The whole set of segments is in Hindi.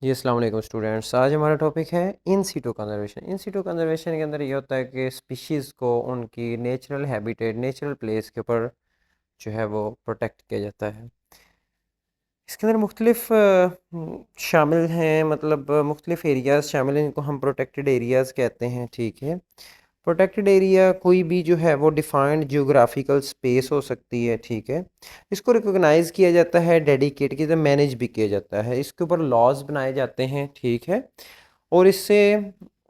जी अस्सलाम वालेकुम स्टूडेंट्स। आज हमारा टॉपिक है in situ conservation. In situ conservation के अंदर ये होता है कि स्पीशीज़ को उनकी नेचुरल हैबिटेट, नेचुरल प्लेस के ऊपर जो है वो प्रोटेक्ट किया जाता है। इसके अंदर मुख्तलिफ शामिल हैं, मतलब मुख्तलिफ एरियाज़ शामिल हैं, इनको हम प्रोटेक्टेड एरियाज़ कहते हैं। ठीक है, प्रोटेक्टेड एरिया कोई भी जो है वो डिफाइंड जियोग्राफिकल स्पेस हो सकती है। ठीक है, इसको रिकॉग्नाइज किया जाता है, डेडिकेट किया जाता है, मैनेज भी किया जाता है, इसके ऊपर लॉज बनाए जाते हैं। ठीक है, और इससे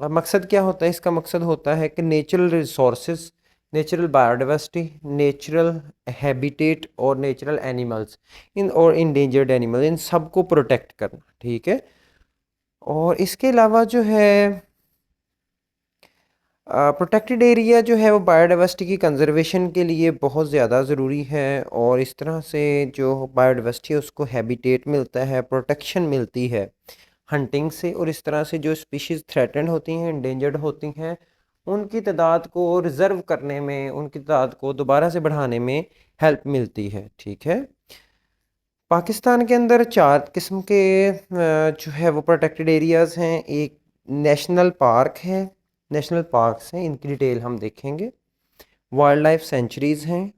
मकसद क्या होता है? इसका मकसद होता है कि natural resources, natural biodiversity, natural habitat और नेचुरल एनिमल्स इन और इंडेंजर्ड एनिमल, इन सब को प्रोटेक्ट करना। ठीक है, और इसके अलावा जो है प्रोटेक्टेड एरिया जो है वो बायोडाइवर्सिटी की कंजर्वेशन के लिए बहुत ज़्यादा ज़रूरी है, और इस तरह से जो बायोडाइवर्सिटी है उसको हैबिटेट मिलता है, प्रोटेक्शन मिलती है हंटिंग से, और इस तरह से जो स्पीशीज़ थ्रेटेंड होती हैं, इंडेंजर्ड होती हैं, उनकी तादाद को रिज़र्व करने में, उनकी तादाद को दोबारा से बढ़ाने में हेल्प मिलती है। ठीक है, पाकिस्तान के अंदर 4 किस्म के जो है वो प्रोटेक्टेड एरियाज़ हैं। एक नेशनल पार्क है, नेशनल पार्क्स हैं, इनकी डिटेल हम देखेंगे। वाइल्ड लाइफ सेंचुरीज़ हैं,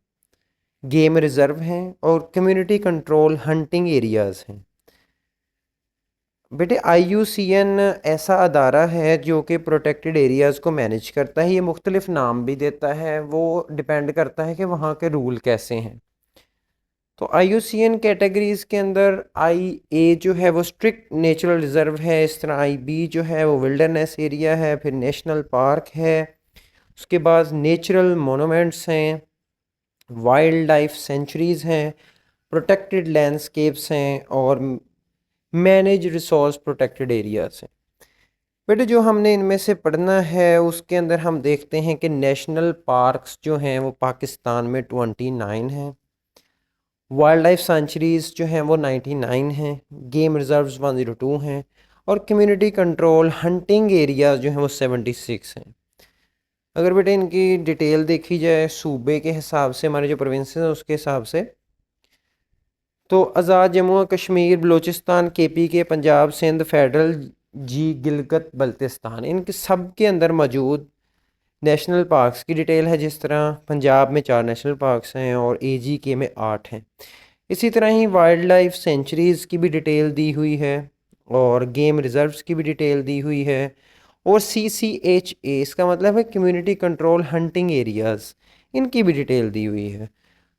गेम रिज़र्व हैं, और कम्युनिटी कंट्रोल हंटिंग एरियाज़ हैं। बेटे IUCN ऐसा अदारा है जो कि प्रोटेक्टेड एरियाज़ को मैनेज करता है। ये मुख्तलिफ नाम भी देता है, वो डिपेंड करता है कि वहाँ के रूल कैसे हैं। तो IUCN कैटेगरीज के अंदर IA जो है वो स्ट्रिक्ट नेचुरल रिजर्व है, इस तरह IB जो है वो विल्डरनेस एरिया है, फिर नेशनल पार्क है, उसके बाद नेचुरल मोनूमेंट्स हैं, वाइल्ड लाइफ सेंचुरीज हैं, प्रोटेक्टेड लैंडस्केप्स हैं, और मैनेज रिसोर्स प्रोटेक्टेड एरियाज हैं। बेटे जो हमने इनमें से पढ़ना है उसके अंदर हम देखते हैं कि नेशनल पार्क्स जो हैं वो पाकिस्तान में 29 हैं, वाइल्ड लाइफ सेंचुरीज़ जो हैं वो 99 हैं, गेम रिजर्व्स 102 हैं, और कम्युनिटी कंट्रोल हंटिंग एरियाज जो हैं वो 76 हैं। अगर बेटे इनकी डिटेल देखी जाए सूबे के हिसाब से, हमारे जो प्रोविंसेस हैं उसके हिसाब से, तो आज़ाद जम्मू और कश्मीर, बलूचिस्तान, KPK, पंजाब, सिंध, फेडरल, गिलगित बल्तिस्तान, इनके सब के अंदर मौजूद नेशनल पार्क्स की डिटेल है। जिस तरह पंजाब में 4 नेशनल पार्क्स हैं और AGK में 8 हैं। इसी तरह ही वाइल्ड लाइफ सेंचुरीज़ की भी डिटेल दी हुई है, और गेम रिजर्व्स की भी डिटेल दी हुई है, और CCHA, इसका मतलब है कम्युनिटी कंट्रोल हंटिंग एरियाज़, इनकी भी डिटेल दी हुई है।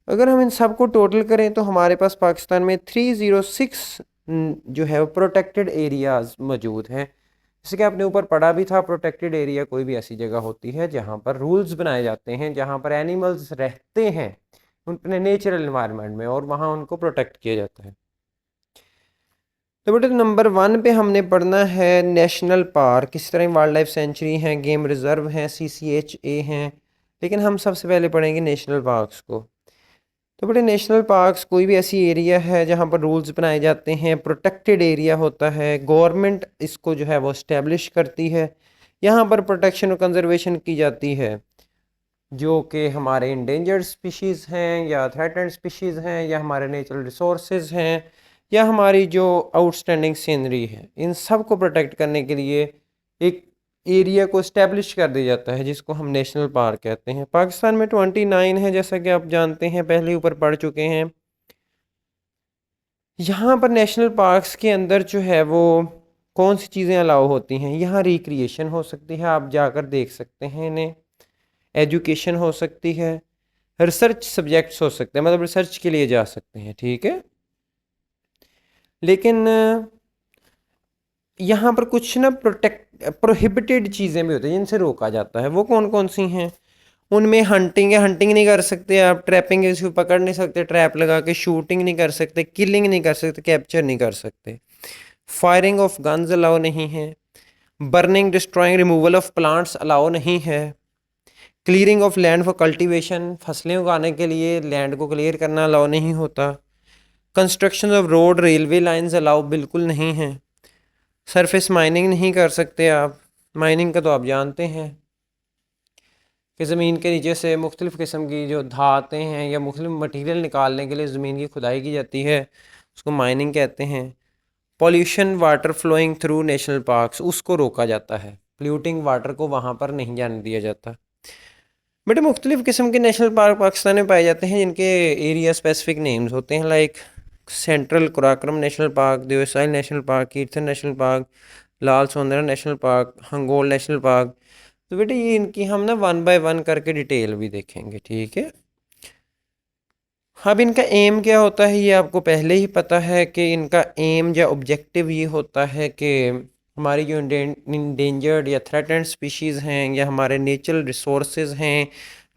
अगर हम इन सब को टोटल करें तो हमारे पास पाकिस्तान में 306 जो है वो प्रोटेक्टेड एरियाज़ मौजूद हैं। जैसे कि आपने ऊपर पढ़ा भी था, प्रोटेक्टेड एरिया कोई भी ऐसी जगह होती है जहाँ पर रूल्स बनाए जाते हैं, जहाँ पर एनिमल्स रहते हैं अपने नेचुरल इन्वायरमेंट में, और वहाँ उनको प्रोटेक्ट किया जाता है। तो बेटे नंबर 1 पे हमने पढ़ना है नेशनल पार्क, इस तरह वाइल्ड लाइफ सेंचुरी हैं, गेम रिजर्व हैं, CCHA हैं, लेकिन हम सबसे पहले पढ़ेंगे नेशनल पार्क्स को। तो बेटे नेशनल पार्क्स कोई भी ऐसी एरिया है जहाँ पर रूल्स बनाए जाते हैं, प्रोटेक्टेड एरिया होता है, गवर्नमेंट इसको जो है वो इस्टेब्लिश करती है, यहाँ पर प्रोटेक्शन और कंजर्वेशन की जाती है, जो कि हमारे इंडेंजर्ड स्पीशीज़ हैं या थ्रेटेंड स्पीशीज़ हैं, या हमारे नेचुरल रिसोर्सेज हैं, या हमारी जो आउटस्टैंडिंग सीनरी है, इन सब को प्रोटेक्ट करने के लिए एक एरिया को इस्टेब्लिश कर दिया जाता है, जिसको हम नेशनल पार्क कहते हैं। पाकिस्तान में 29 है, जैसा कि आप जानते हैं, पहले ऊपर पढ़ चुके हैं। यहाँ पर नेशनल पार्क्स के अंदर जो है वो कौन सी चीज़ें अलाउ होती हैं? यहाँ रिक्रिएशन हो सकती है, आप जाकर देख सकते हैं इन्हें, एजुकेशन हो सकती है, रिसर्च सब्जेक्ट्स हो सकते हैं, मतलब रिसर्च के लिए जा सकते हैं। ठीक है, लेकिन यहाँ पर कुछ ना प्रोहिबिटेड चीज़ें भी होती हैं जिनसे रोका जाता है। वो कौन कौन सी हैं? उनमें हंटिंग है, हंटिंग नहीं कर सकते आप, ट्रैपिंग है, इसको पकड़ नहीं सकते ट्रैप लगा के, शूटिंग नहीं कर सकते, किलिंग नहीं कर सकते, कैप्चर नहीं कर सकते, फायरिंग ऑफ गन्स अलाउ नहीं है, burning, destroying, removal of plants allow नहीं है, clearing of land for cultivation, फसलें उगाने के लिए लैंड को क्लियर करना अलाउ नहीं होता, construction of road, railway lines allow बिल्कुल नहीं है, सरफेस माइनिंग नहीं कर सकते आप। माइनिंग का तो आप जानते हैं कि ज़मीन के नीचे से मुख्तलिफ़ किस्म की जो धातें हैं या मुख्तलिफ मटीरियल निकालने के लिए ज़मीन की खुदाई की जाती है, उसको माइनिंग कहते हैं। Pollution water flowing through national parks, उसको रोका जाता है, पोल्यूटिंग वाटर को वहाँ पर नहीं जाने दिया जाता। बेटे मुख्तलिफ़ किस्म के नेशनल पार्क पाकिस्तान में पाए जाते हैं जिनके एरिया स्पेसिफिक नेम्स होते हैं, like central Karakoram national park, Deosai national park, Kirthar national park, Lal Suhanra national park, Hingol national park. तो बेटे ये इनकी हम ना 1 बाय 1 करके डिटेल भी देखेंगे, ठीक है। अब इनका एम क्या होता है ये आपको पहले ही पता है कि इनका एम या ऑब्जेक्टिव ये होता है कि हमारी जो इंडेंजर्ड या थ्रेटेंड स्पीशीज़ हैं या हमारे नेचुरल रिसोर्सेज हैं,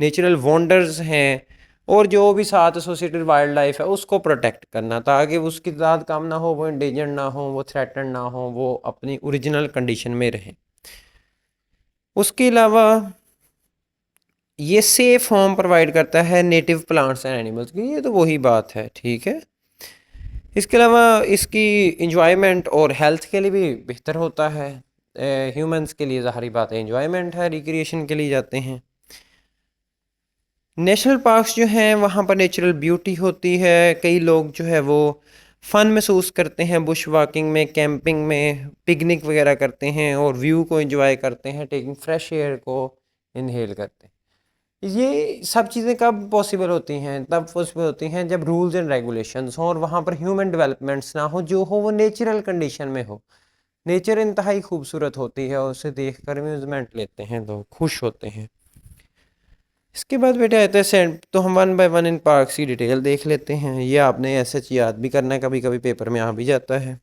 नेचुरल वंडर्स हैं, और जो भी साथ एसोसिएटेड वाइल्ड लाइफ है उसको प्रोटेक्ट करना, ताकि उसकी तादाद कम ना हो, वो इंडेंजर्ड ना हो, वो थ्रेटेंड ना हो, वो अपनी ओरिजिनल कंडीशन में रहें। उसके अलावा ये सेफ होम प्रोवाइड करता है नेटिव प्लांट्स एंड एनिमल्स की, ये तो वही बात है, ठीक है। इसके अलावा इसकी इंजॉयमेंट और हेल्थ के लिए भी बेहतर होता है। ह्यूमंस के लिए ज़ाहरी बात है इंजॉयमेंट है, रिक्रिएशन के लिए जाते हैं। नेशनल पार्क्स जो हैं वहाँ पर नेचुरल ब्यूटी होती है, कई लोग जो है वो फ़न महसूस करते हैं बुश वॉकिंग में, कैंपिंग में, पिकनिक वगैरह करते हैं और व्यू को एंजॉय करते हैं, टेकिंग फ्रेश एयर को इनहेल करते हैं। ये सब चीज़ें कब पॉसिबल होती हैं? तब पॉसिबल होती हैं जब रूल्स एंड रेगुलेशंस हों और वहाँ पर ह्यूमन डेवलपमेंट्स ना हो, जो हो वो नेचुरल कंडीशन में हो। नेचर इंतहाई खूबसूरत होती है और उसे देख कर अम्यूज़मेंट लेते हैं लोग, खुश होते हैं। इसके बाद बेटा आता है सेंट, तो हम 1 बाय 1 इन पार्क्स की डिटेल देख लेते हैं। ये आपने ऐसे याद भी करना है, कभी कभी पेपर में आ भी जाता है।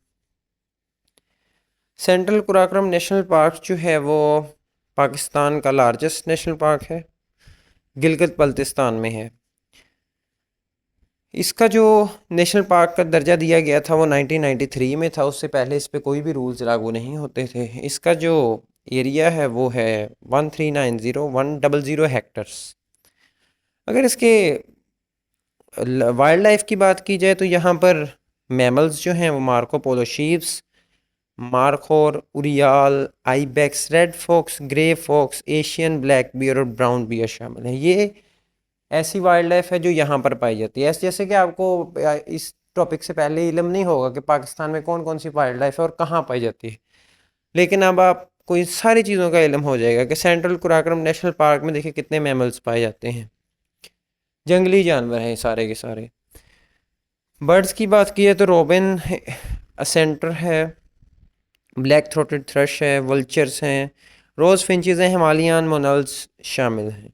सेंट्रल कुराक्रम नेशनल पार्क जो है वो पाकिस्तान का लार्जेस्ट नेशनल पार्क है, गिलगित बल्तिस्तान में है। इसका जो नेशनल पार्क का दर्जा दिया गया था वो 1993 में था, उससे पहले इस पे कोई भी रूल्स लागू नहीं होते थे। इसका जो एरिया है वो है 1390 हेक्टर्स। अगर इसके वाइल्ड लाइफ की बात की जाए तो यहाँ पर मैमल्स जो हैं वो Marco Polo sheeps, markhor, urial, ibex, red fox, grey fox, Asian black bear और ब्राउन बियर शामिल हैं। ये ऐसी वाइल्ड लाइफ है जो यहाँ पर पाई जाती है। ऐसे जैसे कि आपको इस टॉपिक से पहले इल्म नहीं होगा कि पाकिस्तान में कौन कौन सी वाइल्ड लाइफ है और कहाँ पाई जाती है, लेकिन अब आपको इन सारी चीज़ों का इल्म हो जाएगा कि सेंट्रल कुराक्रम नेशनल पार्क में देखिए कितने मैमल्स पाए जाते हैं, जंगली जानवर हैं सारे के सारे। बर्ड्स की बात की है तो रोबिन असेंटर है, ब्लैक थ्रोटेड थ्रश है, वल्चर्स हैं, रोज़ फिंचेस हैं, हिमालयन मोनल्स शामिल हैं।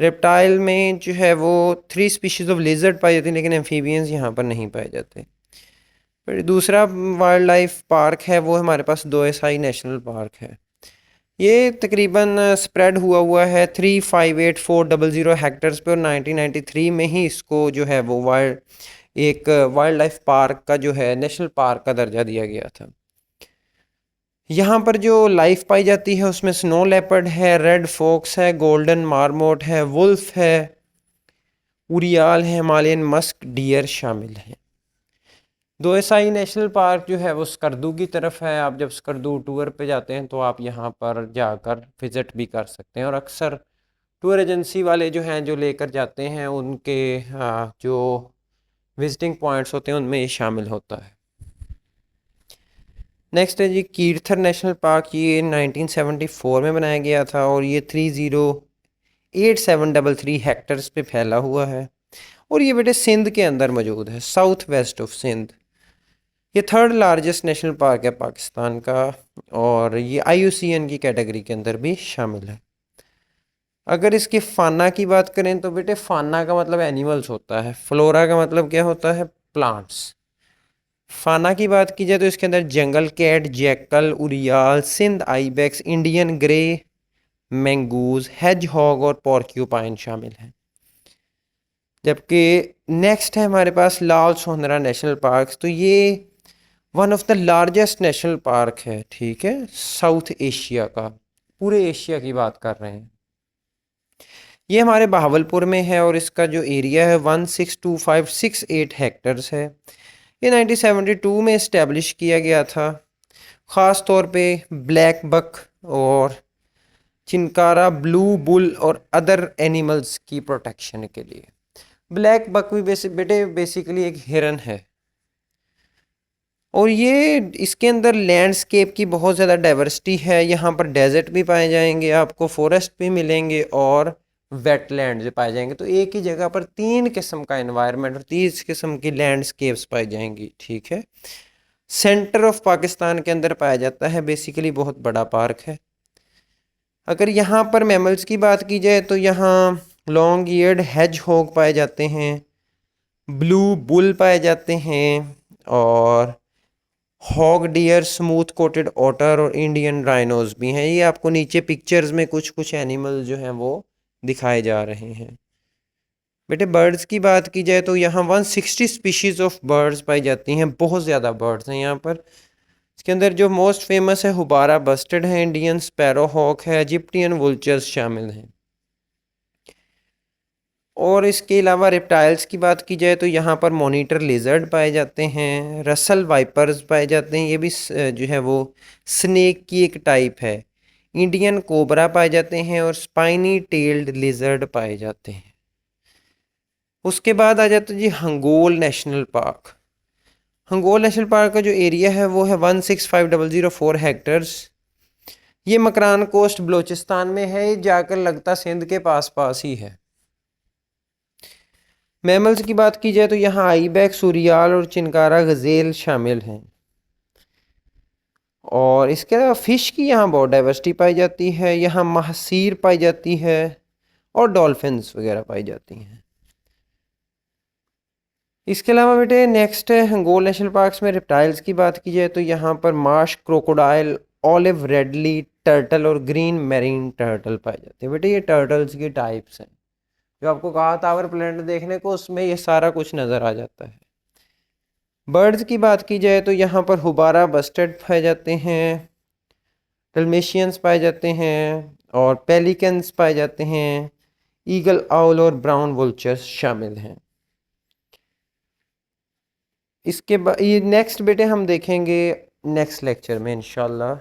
रेप्टाइल में जो है वो 3 स्पीशीज़ ऑफ लिजर्ड पाई जाती हैं, लेकिन एम्फीबियंस यहाँ पर नहीं पाए जाते। फिर दूसरा वाइल्ड लाइफ पार्क है वो हमारे पास दोएसाई नेशनल पार्क है। ये तकरीबन स्प्रेड हुआ है 358400 हेक्टर्स पे, और 1993 में ही इसको जो है वो एक वाइल्ड लाइफ पार्क का जो है नेशनल पार्क का दर्जा दिया गया था। यहाँ पर जो लाइफ पाई जाती है उसमें स्नो लेपर्ड है, रेड फॉक्स है, गोल्डन मार्मोट है, वुल्फ है, उरियाल है, हिमालयन मस्क डियर शामिल हैं। दोएसाई नेशनल पार्क जो है वो स्कर्दू की तरफ है। आप जब स्कर्दू टूर पे जाते हैं तो आप यहाँ पर जाकर विज़िट भी कर सकते हैं, और अक्सर टूर एजेंसी वाले जो हैं जो लेकर जाते हैं उनके जो विजिटिंग पॉइंट्स होते हैं उनमें ये शामिल होता है। नेक्स्ट है जी कीर्थर नेशनल पार्क। ये 1974 में बनाया गया था और ये 308733 हेक्टर्स पे फैला हुआ है, और ये बेटे सिंध के अंदर मौजूद है, साउथ वेस्ट ऑफ सिंध। ये 3rd लार्जेस्ट नेशनल पार्क है पाकिस्तान का, और ये IUCN की कैटेगरी के अंदर भी शामिल है। अगर इसकी फाना की बात करें तो बेटे फाना का मतलब एनिमल्स होता है, फ्लोरा का मतलब क्या होता है, प्लांट्स। फाना की बात की जाए तो इसके अंदर jungle cat, jackal, urial, Sindh ibex, Indian grey mongoose, hedge hog और पॉर्क्यूपाइन शामिल हैं। जबकि नेक्स्ट है हमारे पास लाल सोहनरा नेशनल पार्क। तो ये one of the largest national park है, ठीक है, साउथ एशिया का, पूरे एशिया की बात कर रहे हैं। ये हमारे बहावलपुर में है और इसका जो एरिया है 162568 हेक्टर्स है। ये 1972 में इस्टेब्लिश किया गया था, ख़ास तौर पे ब्लैक बक और चिनकारा ब्लू बुल और अदर एनिमल्स की प्रोटेक्शन के लिए। ब्लैक बक भी बेटे बेसिकली एक हिरन है। और ये इसके अंदर लैंडस्केप की बहुत ज़्यादा डाइवर्सिटी है। यहाँ पर डेजर्ट भी पाए जाएंगे, आपको फॉरेस्ट भी मिलेंगे और वेटलैंड भी पाए जाएंगे। तो एक ही जगह पर 3 किस्म का एनवायरनमेंट और 30 किस्म की लैंडस्केप्स पाई जाएंगी। ठीक है, सेंटर ऑफ पाकिस्तान के अंदर पाया जाता है, बेसिकली बहुत बड़ा पार्क है। अगर यहाँ पर मैमल्स की बात की जाए तो यहाँ लॉन्ग ईयर्ड हेज हॉग पाए जाते हैं, ब्लू बुल पाए जाते हैं, और hog deer, smooth coated otter और इंडियन राइनोज भी हैं। ये आपको नीचे पिक्चर्स में कुछ कुछ एनिमल जो हैं वो दिखाए जा रहे हैं। बेटे बर्ड्स की बात की जाए तो यहाँ 160 स्पीशीज ऑफ बर्ड्स पाई जाती हैं, बहुत ज़्यादा बर्ड्स हैं यहाँ पर। इसके अंदर जो मोस्ट फेमस है हुबारा बस्टर्ड है, इंडियन स्पैरो हॉक है, इजिप्टियन वुलचर्स शामिल हैं। और इसके अलावा रेप्टाइल्स की बात की जाए तो यहाँ पर मॉनिटर लिजर्ड पाए जाते हैं, रसल वाइपर्स पाए जाते हैं, ये भी जो है वो स्नेक की एक टाइप है, इंडियन कोबरा पाए जाते हैं और स्पाइनी टेल्ड लिजर्ड पाए जाते हैं। उसके बाद आ जाता है जी Hingol national park. Hingol national park का जो एरिया है वो है 165,004 हेक्टर्स। ये मकरान कोस्ट बलोचिस्तान में है, ये जाकर लगता सिंध के पास पास ही है। मैमल्स की बात की जाए तो यहाँ आईबैक, सुरियाल और चिनकारा गजेल शामिल हैं। और इसके अलावा फ़िश की यहाँ बहुत डाइवर्सिटी पाई जाती है, यहाँ महसीर पाई जाती है और डॉल्फिन्स वगैरह पाई जाती हैं। इसके अलावा बेटे नेक्स्ट है हंगोल नेशनल पार्क्स में रेप्टाइल्स की बात की जाए तो यहाँ पर marsh crocodile, olive ridley turtle और ग्रीन मैरीन टर्टल पाए जाते हैं। बेटे ये टर्टल्स की टाइप्स हैं, जो आपको कहा था आवर प्लेनेट देखने को, उसमें ये सारा कुछ नज़र आ जाता है। बर्ड्स की बात की जाए तो यहाँ पर हुबारा बस्टर्ड पाए जाते हैं, डल्मेशियंस पाए जाते हैं और पेलिकन्स पाए जाते हैं, ईगल आउल और ब्राउन वुलचर्स शामिल हैं। इसके बाद ये नेक्स्ट बेटे हम देखेंगे नेक्स्ट लेक्चर में इंशाल्लाह।